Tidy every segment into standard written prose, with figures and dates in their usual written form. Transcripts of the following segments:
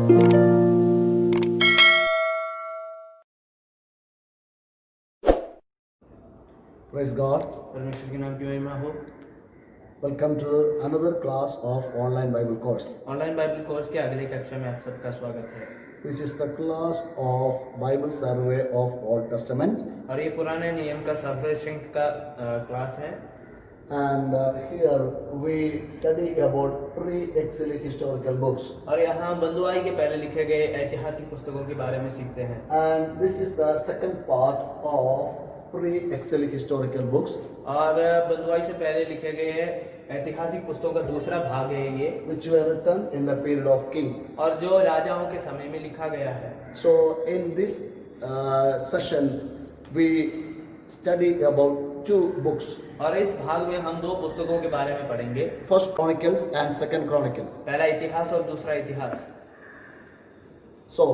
Praise God. परमेश्वर के नाम की महिमा हो। Welcome to another class of online Bible course. Online Bible course के अगले कक्षा में आप सबका स्वागत है। This is the class of Bible survey of Old Testament, और ये पुराने नियम का सर्वेक्षण का क्लास है। and here we study about pre-exilic historical books. और यहाँ बंधुआई के पहले लिखे गए ऐतिहासिक पुस्तकों के बारे में सीखते हैं। And this is the second part of pre-exilic historical books, और बंधुआई से पहले लिखे गए ऐतिहासिक पुस्तकों का दूसरा भाग है ये, which were written in the period of kings. और जो राजाओं के समय में लिखा गया है। So in this session we study about two books. और इस भाग में हम दो पुस्तकों के बारे में पढ़ेंगे, First Chronicles and Second Chronicles. पहला इतिहास और दूसरा इतिहास। So,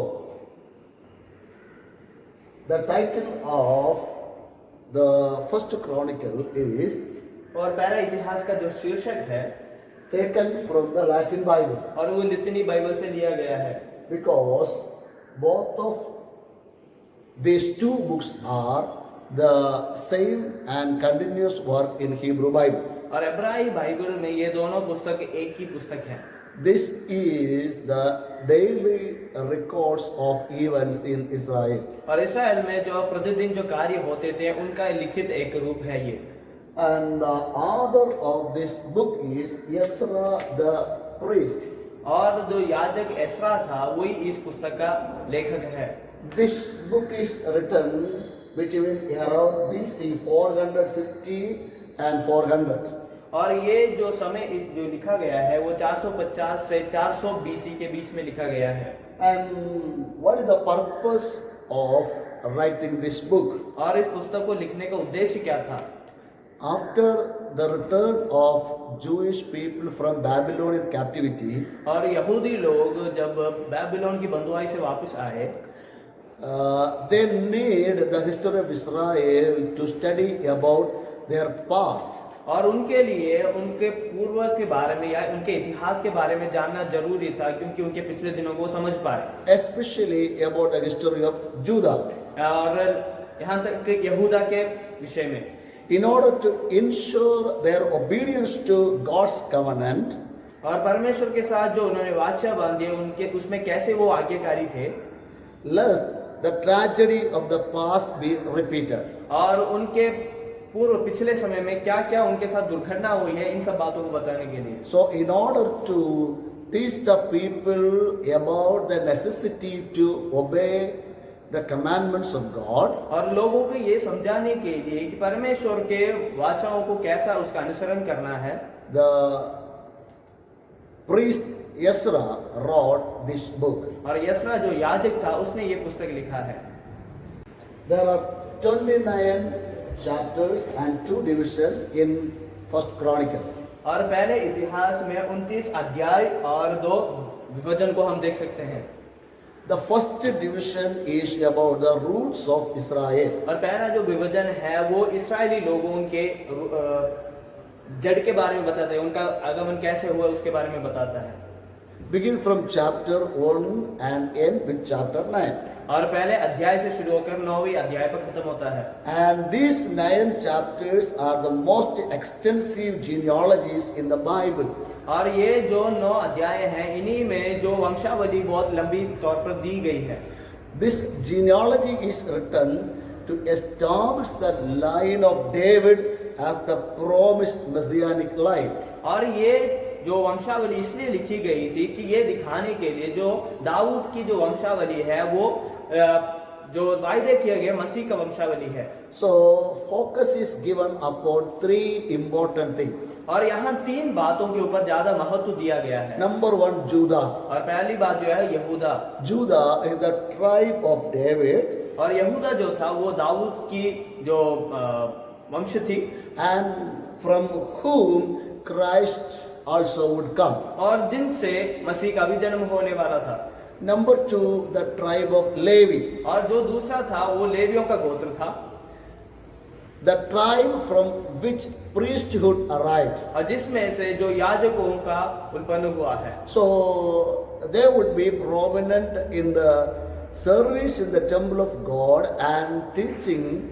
the title of the first chronicle is और पहला इतिहास का जो शीर्षक है taken from the Latin Bible, और वो लितनी बाइबल से लिया गया है, because both of these two books are the same and continuous work in Hebrew Bible. और इब्रानी बाइबल में ये दोनों पुस्तक एक ही पुस्तक है। This is the daily records of events in Israel. और इस्राएल में जो प्रतिदिन जो कार्य होते थे उनका लिखित एक रूप है ये। And the author of this book is Ezra the priest. और जो याजक एस्रा था वही इस पुस्तक का लेखक है। This book is written between around BC 450 and 400. और ये जो समय जो लिखा गया है वो 450 से 400 BC के बीच में लिखा गया है। And what is the purpose of writing this book? और इस पुस्तक को लिखने का उद्देश्य क्या था? After the return of Jewish people from Babylonian captivity, और यहूदी लोग जब बेबीलोन की बंधुआई से वापस आए, they need the history of Israel to study about their past. और उनके लिए उनके पूर्व के बारे में या उनके इतिहास के बारे में जानना जरूरी था, क्योंकि उनके पिछले दिनों को समझ पाए। Especially about the history of Judah. और यहाँ तक कि यहूदा के विषय में, In order to ensure their obedience to God's covenant, और परमेश्वर के साथ जो उन्होंने वाचा बांधी उनके उसमें कैसे वो आज्ञाकारी थे, lest the tragedy of the past be repeated. और उनके पूर्व पिछले समय में क्या क्या उनके साथ दुर्घटना हुई है, इन सब बातों को बताने के लिए। So in order to teach the people about the necessity to obey the commandments of God, और लोगों को ये समझाने के लिए कि परमेश्वर के वाचाओं को कैसा उसका अनुसरण करना है, the priest Ezra wrote this book. और यसरा जो याजक था उसने ये पुस्तक लिखा है। There are 29 chapters and 2 divisions in First Chronicles. और पहले इतिहास में 29 अध्याय और 2 विभाजन को हम देख सकते हैं। The first division is about the roots of Israel. और पहला जो विभाजन है वो इस्राएली लोगों के जड़ के बारे में बताता है, उनका आगमन कैसे हुआ उसके बारे में बताता है। Begin from chapter 1 and end with chapter 9. और पहले अध्याय से शुरू होकर 9वीं अध्याय पर खत्म होता है। And these 9 chapters are the most extensive genealogies in the Bible. और ये जो 9 अध्याय हैं इन्हीं में जो वंशावली बहुत लंबी तौर पर दी गई है। This genealogy is written to establish the line of David as the promised messianic line. और ये जो वंशावली इसलिए लिखी गई थी कि ये दिखाने के लिए जो दाऊद की जो वंशावली है वो जो वायदे किया गया मसीह का वंशावली है। So focus is given upon 3 important things. और यहाँ 3 बातों के ऊपर ज्यादा महत्व दिया गया है। Number 1, Judah. और पहली बात जो है यहूदा। Judah is the tribe of David. और यहूदा जो था वो दाऊद की जो वंश थी, and from whom Christ also would come. और जिनसे मसीह का भी जन्म होने वाला था। Number 2, the tribe of Levi. और जो दूसरा था वो लेवियों का गोत्र था। the tribe from which priesthood arrived. और जिसमें से जो याजकों का उत्पन्न हुआ है। So they would be prominent in the service in the temple of God and teaching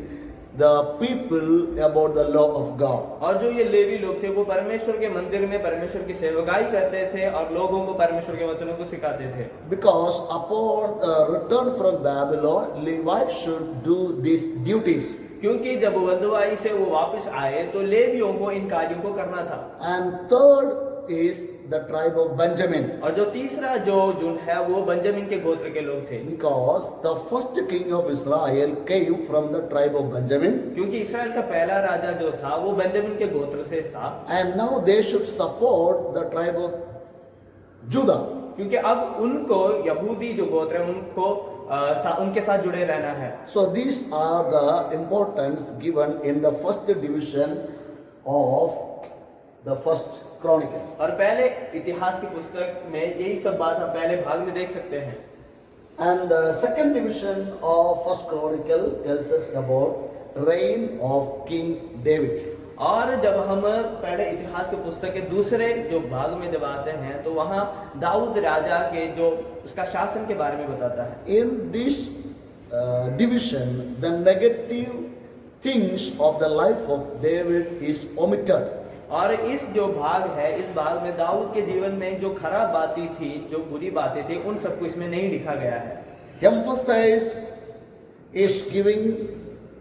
the people about the law of God. और जो ये लेवी लोग थे वो परमेश्वर के मंदिर में परमेश्वर की सेवकाई करते थे और लोगों को परमेश्वर के वचनों को सिखाते थे। Because upon return from Babylon, Levites should do these duties. क्योंकि जब बंधुआई से वो वापस आए तो लेवियों को इन कार्यों को करना था। And third is the tribe of Benjamin. और जो तीसरा जो झुंड है वो बेंजामिन के गोत्र के लोग थे। Because the first king of Israel came from the tribe of Benjamin. क्योंकि इस्राएल का पहला राजा जो था वो बेंजामिन के गोत्र से था। And now they should support the tribe of Judah. क्योंकि अब उनको यहूदी जो गोत्र है उनको उनके साथ जुड़े रहना है। So these are the importance given in the first division of the first Chronicles. और पहले इतिहास की पुस्तक में यही सब बात हम पहले भाग में देख सकते हैं। And the second division of first Chronicle tells us about reign of King David. और जब हम पहले इतिहास की पुस्तक के दूसरे जो भाग में जब आते हैं तो वहाँ दाऊद राजा के जो उसका शासन के बारे में बताता है। In this division, the negative things of the life of David is omitted. और इस जो भाग है इस भाग में दाऊद के जीवन में जो खराब बातें थी जो बुरी बातें थी उन सबको इसमें नहीं लिखा गया है। Emphasis is giving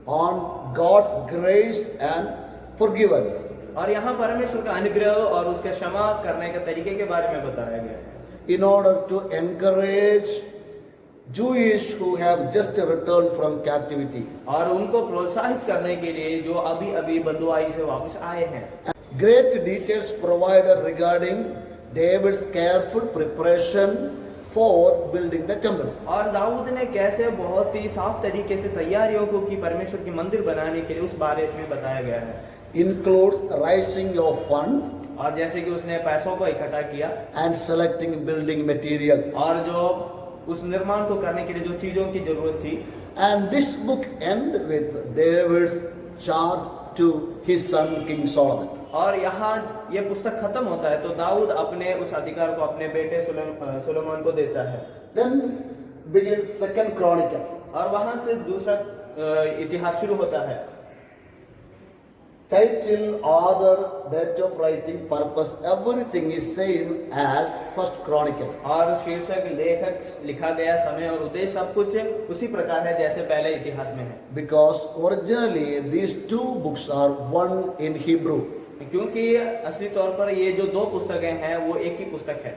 on God's grace and forgiveness. और यहाँ परमेश्वर का अनुग्रह और उसके क्षमा करने के तरीके के बारे में बताया गया है। In order to encourage Jewish who have just returned from captivity. और उनको प्रोत्साहित करने के लिए जो अभी अभी बंधुआई से वापस आए हैं। Great details provided regarding David's careful preparation for building the temple. और दाऊद ने कैसे बहुत ही साफ तरीके से तैयारियों को की परमेश्वर की मंदिर बनाने के लिए उस बारे में बताया गया है। Includes raising of funds और जैसे कि उसने पैसों को इकट्ठा किया and selecting building materials. और जो उस निर्माण को करने के लिए जो चीजों की जरूरत थी। And this book ends with David's charge to his son King Solomon. और यहाँ ये पुस्तक खत्म होता है तो दाऊद अपने उस अधिकार को अपने बेटे सुलेमान को देता है। Then begins Second Chronicles. और वहां से दूसरा इतिहास शुरू होता है। Title, author, date of writing, purpose, everything is same as First Chronicles. और शीर्षक लेखक लिखा गया समय और उद्देश्य सब कुछ उसी प्रकार है जैसे पहले इतिहास में है। Because originally these two books are one in Hebrew. क्योंकि असली तौर पर ये जो दो पुस्तकें हैं वो एक ही पुस्तक है।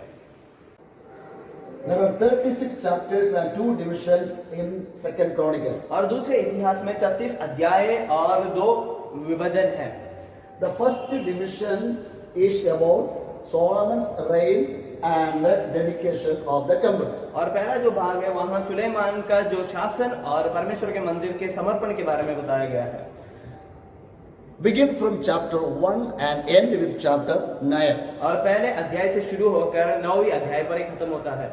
There are 36 chapters and 2 divisions in Second Chronicles. और दूसरे इतिहास में 36 अध्याय और 2 विभाजन है। The first division is about Solomon's reign and the dedication of the temple. और पहला जो भाग है वहाँ सुलेमान का जो शासन और परमेश्वर के मंदिर के समर्पण के बारे में बताया गया है। Begin from chapter 1 and end with chapter 9. और पहले अध्याय से शुरू होकर 9वीं अध्याय पर ही खत्म होता है।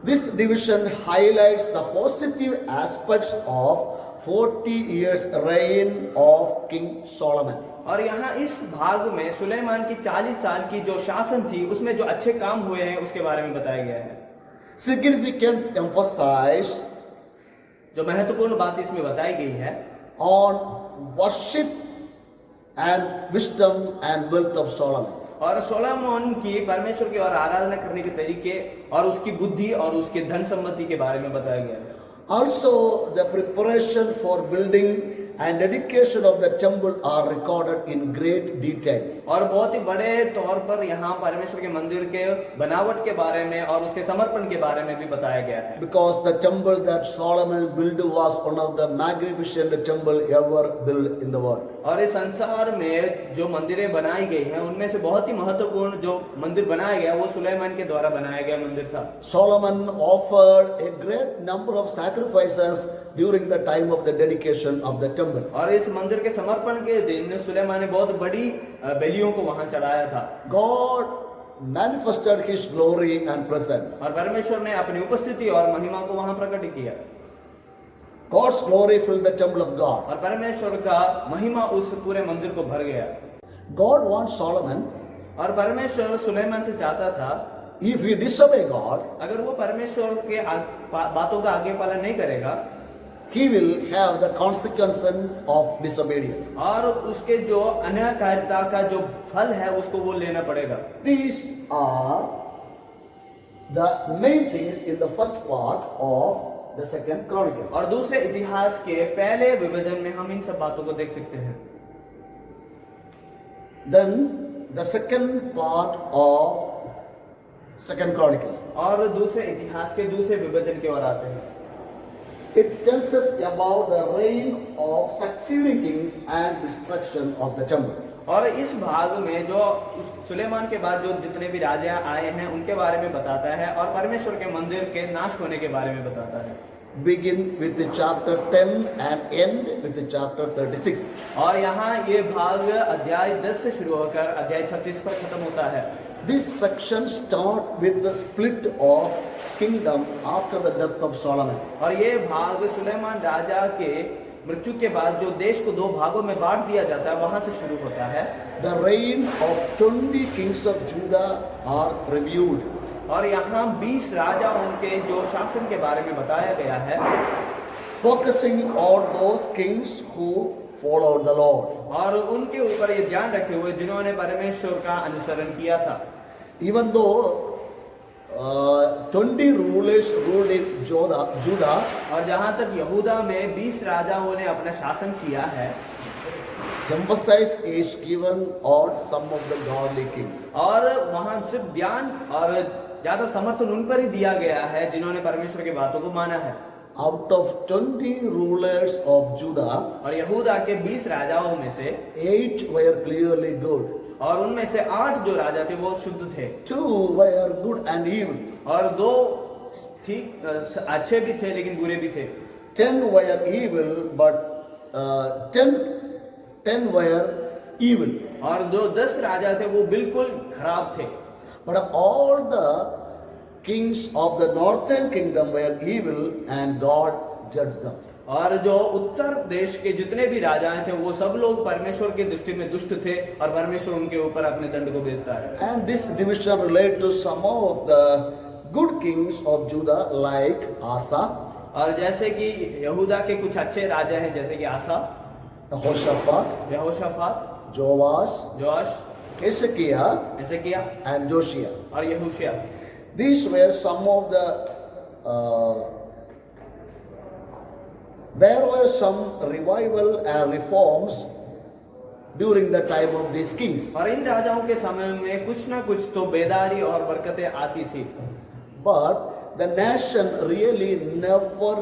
This division highlights the positive aspects of 40 years reign of King Solomon. और यहाँ इस भाग में सुलेमान की 40 साल की जो शासन थी उसमें जो अच्छे काम हुए हैं उसके बारे में बताया गया है। Significance emphasized जो महत्वपूर्ण बात इसमें बताई गई है on worship and wisdom and wealth of Solomon. और सोलोमन की परमेश्वर की और आराधना करने के तरीके और उसकी बुद्धि और उसके धन सम्पत्ति के बारे में बताया गया है। Also, the preparation for building and dedication of the temple are recorded in great detail. और बहुत ही बड़े तौर पर यहाँ परमेश्वर के मंदिर के बनावट के बारे में और उसके समर्पण के बारे में भी बताया गया है। Because the temple that Solomon built was one of the magnificent temple ever built in the world. और इस संसार में जो मंदिरें बनाई गई हैं उनमें से बहुत ही महत्वपूर्ण जो मंदिर बनाया गया वो सुलेमान के द्वारा बनाया गया मंदिर था। Solomon offered a great number of sacrifices during the time of the dedication of the temple. और इस मंदिर के समर्पण के दिन सुलेमान ने बहुत बड़ी बलियों को वहां चढ़ाया था। God manifested His glory and presence. और परमेश्वर ने अपनी उपस्थिति और महिमा को वहां प्रकट किया। God's glory filled the temple of God. और परमेश्वर का महिमा उस पूरे मंदिर को भर गया। God wants Solomon, और परमेश्वर सुलेमान से चाहता था if he disobey God, अगर वो परमेश्वर के बातों का आगे पालन नहीं करेगा he will have the consequences of disobedience. और उसके जो अन्यायकारिता का जो फल है उसको वो लेना पड़ेगा। These are the main things in the first part of the second Chronicles. और दूसरे इतिहास के पहले विभाजन में हम इन सब बातों को देख सकते हैं। Then the second part of second Chronicles. और दूसरे इतिहास के दूसरे विभाजन की ओर आते हैं। It tells us about the reign of succeeding kings and destruction of the temple. और इस भाग में जो सुलेमान के बाद जो जितने भी राजा आए हैं उनके बारे में बताता है और परमेश्वर के मंदिर के नाश होने के बारे में बताता है। Begin with the chapter 10 and end with the chapter 36. और यहाँ ये भाग अध्याय 10 से शुरू होकर अध्याय 36 पर खत्म होता है। This section starts with the split of kingdom after the death of Solomon. और ये भाग सुलेमान राजा के मृत्यु के बाद जो देश को दो भागों में बांट दिया जाता है वहां से शुरू होता है। The reign of 20 kings of Judah are reviewed. और यहाँ 20 राजाओं के जो शासन के बारे में बताया गया है, focusing on those kings who followed the Lord. और उनके ऊपर ये ध्यान रखे हुए जिन्होंने परमेश्वर का अनुसरण किया था। Even though 20 rulers ruled in Judah, और जहाँ तक यहूदा में 20 राजाओं ने अपना शासन किया है, emphasis is given on some of the godly kings. और वहाँ सिर्फ ध्यान और ज्यादा समर्थन उन पर ही दिया गया है जिन्होंने परमेश्वर की बातों को माना है। Out of 20 rulers of Judah, और यहूदा के 20 राजाओं में से 8 were clearly good. और उनमें से 8 जो राजा थे वो शुद्ध थे 2 were good and evil. और 2 ठीक अच्छे भी थे लेकिन बुरे भी थे। 10 were evil, but 10 were evil. और जो 10 राजा थे वो बिल्कुल खराब थे। But all the kings of the northern kingdom were evil and God judged them. और जो उत्तर देश के जितने भी राजाएं थे वो सब लोग परमेश्वर की दृष्टि में दुष्ट थे और परमेश्वर उनके ऊपर अपने दंड को भेजता है। And this division relate to some of the good kings of Judah like Asa, और जैसे कि यहूदा के कुछ अच्छे राजा हैं जैसे कि आसा, Jehoshaphat, यहोशाफात, Joash, जोआश, Hezekiah एसेकिया and Josiah. और यहोशिया। These were some of the there were some revival and reforms during the time of these kings. और इन राजाओं के समय में कुछ ना कुछ तो बेदारी और बरकतें आती थी। But the nation really never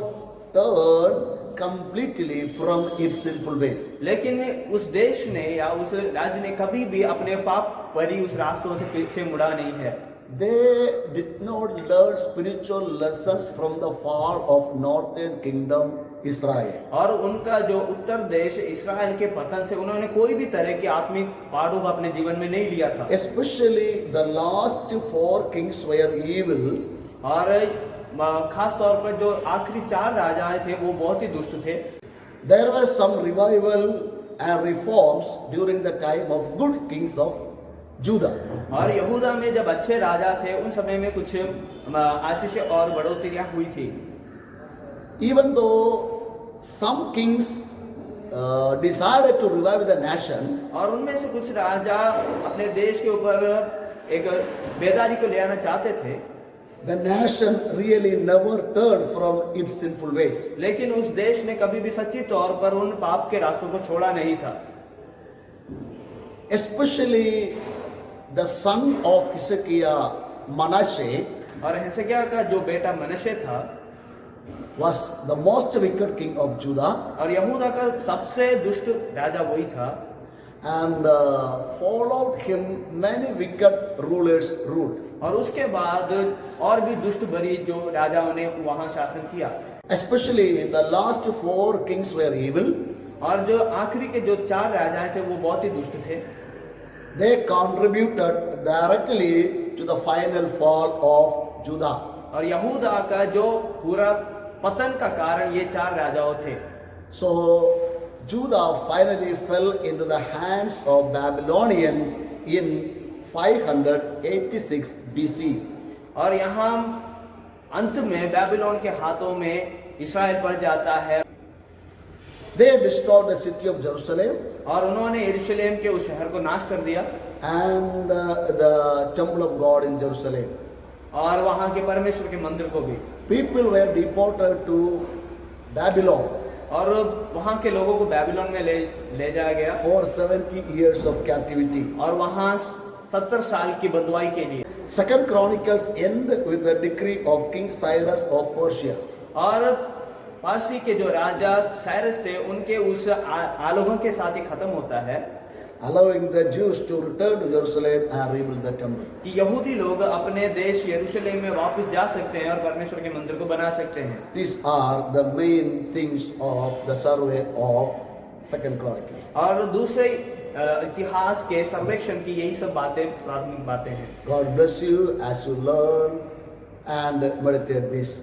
turned completely from its sinful ways. लेकिन उस देश ने या उस राज्य ने कभी भी अपने पाप भरी उस रास्तों से पीछे मुड़ा नहीं है। They did not learn spiritual lessons from the fall of northern kingdom Israel. और उनका जो उत्तर देश इस्राएल के पतन से उन्होंने कोई भी तरह के आत्मिक पाठों को अपने जीवन में नहीं लिया था। Especially the last 4 kings were evil. और खास तौर पर जो आखिरी 4 राजाएं थे वो बहुत ही दुष्ट थे। There were some revival and reforms during the time of good kings of Judah. और यहूदा में जब अच्छे राजा थे उन समय में कुछ आशीष और बढ़ोतरियां हुई थी। Even though some kings decided to revive the nation, और उनमें से कुछ राजा अपने देश के ऊपर एक बेदारी को ले आना चाहते थे, the nation really never turned from its sinful ways. लेकिन उस देश ने कभी भी सच्ची तौर पर उन पाप के रास्तों को छोड़ा नहीं था। Especially the son of Hezekiah, Manasseh, और हेzekiah का जो बेटा मनश्शे था was the most wicked king of Judah, और यहूदा का सबसे दुष्ट राजा वही था, and followed him many wicked rulers ruled. और उसके बाद और भी दुष्ट भरी जो राजाओं ने वहां शासन किया। Especially the last 4 kings were evil. और जो आखिरी के जो 4 राजाएं थे वो बहुत ही दुष्ट थे। They contributed directly to the final fall of Judah. और यहूदा का जो पूरा पतन का कारण ये 4 राजाओं थे। So Judah finally fell into the hands of Babylonian in 586 BC. और यहाँ अंत में बेबीलोन के हाथों में इस्राएल पड़ जाता है They destroyed the city of Jerusalem और उन्होंने यरूशलेम के उस शहर को नाश कर दिया and the temple of God in Jerusalem. और वहाँ के परमेश्वर के मंदिर को भी। People were deported to Babylon और वहाँ के लोगों को बेबीलोन में ले जाया गया for 70 years of captivity. और वहाँ 70 साल की बंधुआई के लिए। Second Chronicles end with the decree of King Cyrus of Persia. और पारसी के जो राजा साइरस थे उनके उस आलोकन के साथ ही खत्म होता है allowing the Jews to return to Jerusalem and rebuild the temple. कि यहूदी लोग अपने देश यरूशलेम में वापस जा सकते हैं और परमेश्वर के मंदिर को बना सकते हैं। These are the main things of the survey of Second Chronicles. और दूसरे इतिहास के सर्वेक्षण की यही सब बातें प्राथमिक बातें हैं। God bless you as you learn and meditate these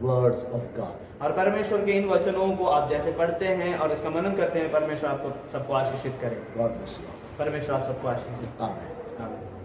words of God. और परमेश्वर के इन वचनों को आप जैसे पढ़ते हैं और इसका मनन करते हैं, परमेश्वर आपको सबको आशीषित करे। God bless you. परमेश्वर आप सबको आशीषित Amen. आमीन।